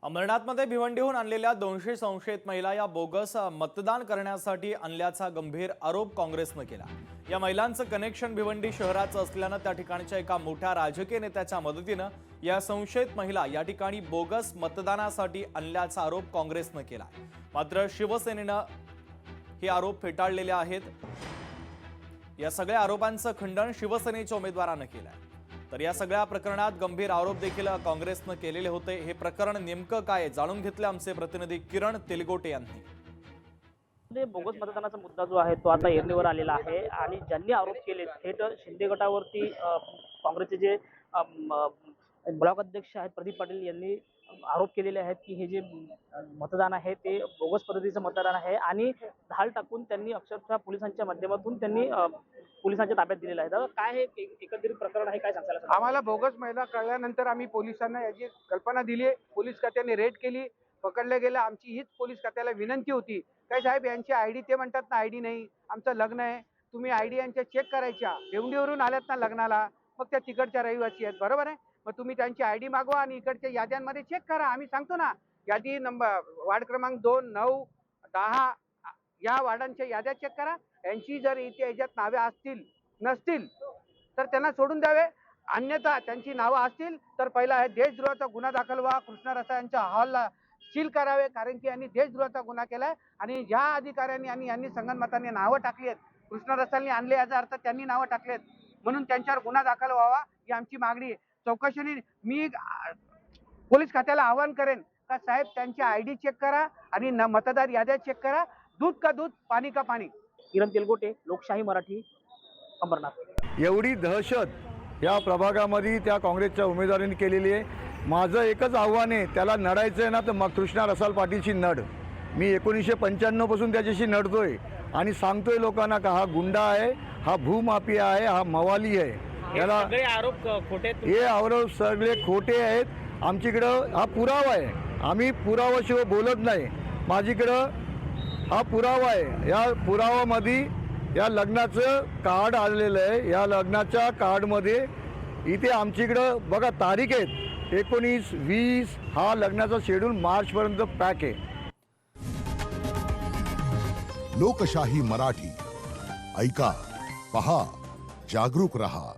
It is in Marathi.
अमरनाथमध्ये भिवंडीहून आणलेल्या 200 संशयित महिला या बोगस मतदान करण्यासाठी आणल्याचा गंभीर आरोप काँग्रेसनं केला। या महिलांचं कनेक्शन भिवंडी शहराचं असल्यानं त्या ठिकाणच्या एका मोठ्या राजकीय नेत्याच्या मदतीनं या संशयित महिला या ठिकाणी बोगस मतदानासाठी आणल्याचा आरोप काँग्रेसनं केला। मात्र शिवसेनेनं हे आरोप फेटाळलेले आहेत। या सगळ्या आरोपांचं खंडन शिवसेनेच्या उमेदवारानं केलंय। तर या सगळ्या प्रकरणात गंभीर आरोप देखील काँग्रेसनं केलेले होते। हे प्रकरण नेमकं काय जाणून घेतले आमचे प्रतिनिधी किरण तेलगोटे यांनी। बोगस मतदानाचा मुद्दा जो आहे तो आता ऐरणीवर आलेला आहे आणि ज्यांनी आरोप केले थेट शिंदे गटावरती काँग्रेसचे जे ब्लॉक अध्यक्ष आहेत प्रदीप पाटील यांनी आरोप केलेले आहेत की हे जे मतदान आहे ते बोगस पद्धतीचं मतदान आहे आणि धाड टाकून त्यांनी अक्षरशः पोलिसांच्या माध्यमातून त्यांनी पोलिसांच्या ताब्यात दिलेलं आहे। दादा काय हे एकंदरीत प्रकरण आहे, काय सांगाल? आम्हाला बोगस महिला कळल्यानंतर आम्ही पोलिसांना याची कल्पना दिली, पोलीस खात्याने रेड केली, पकडले गेले। आमची हीच पोलीस खात्याला विनंती होती काय साहेब यांची आयडी ते म्हणतात ना आयडी नाही, आमचं लग्न आहे, तुम्ही आयडी यांच्या चेक करायच्या, भिवंडीवरून आल्यात ना लग्नाला, मग त्या तिकडच्या रहिवासी आहेत बरोबर आहे, मग तुम्ही त्यांची आयडी मागवा आणि इकडच्या याद्यांमध्ये चेक करा। आम्ही सांगतो ना यादी नंबर वार्ड क्रमांक 2, 9, 10 या वार्डांच्या याद्या चेक करा। यांची जर इथे याच्यात नावे असतील नसतील तर त्यांना सोडून द्यावे, अन्यथा त्यांची नावं असतील तर पहिला हे देशद्रोहाचा गुन्हा दाखल व्हा, कृष्णा रसाळ यांच्या हॉलला सील करावे, कारण की यांनी देशद्रोहाचा गुन्हा केलाय आणि ज्या अधिकाऱ्यांनी आणि यांनी संगनमताने नावं टाकली आहेत, कृष्णा रसाळनी आणले याचा अर्थ त्यांनी नावं टाकलेत म्हणून त्यांच्यावर गुन्हा दाखल व्हावा ही आमची मागणी आहे। चौकशीने मी पोलीस खात्याला आवाहन करेन का साहेब त्यांची आयडी चेक करा आणि मतदार याद्या चेक करा, दूध का दूध पाणी का पाणी। किरण तेलगोटे, लोकशाही मराठी, अमरनाथ। एवढी दहशत या प्रभागामध्ये त्या काँग्रेसच्या उमेदवारांनी केलेली आहे। माझं एकच आव्हान आहे, त्याला नडायचं आहे ना तर मग कृष्णा रसाळ पाटीलची नड। मी 1995 पासून त्याच्याशी नडतोय आणि सांगतोय लोकांना का हा गुंडा आहे, हा भूमाफिया आहे, हा मवाली आहे। याला सगळे आरोप खोटे, हे आरोप सगळे खोटे आहेत। आमच्याकडं हा पुरावा आहे, आम्ही पुराव्याशिवाय बोलत नाही। माझ्याकडं हा पुरावा आहे, या पुरावामध्ये या लग्नाचं कार्ड आलेलं आहे। या लग्नाच्या कार्डमध्ये इथे आमच्याकडं बघा तारीख आहेत 19, 20 हा लग्नाचा शेड्यूल मार्चपर्यंत पॅक आहे। लोकशाही मराठी ऐका, पहा, जागरूक रहा।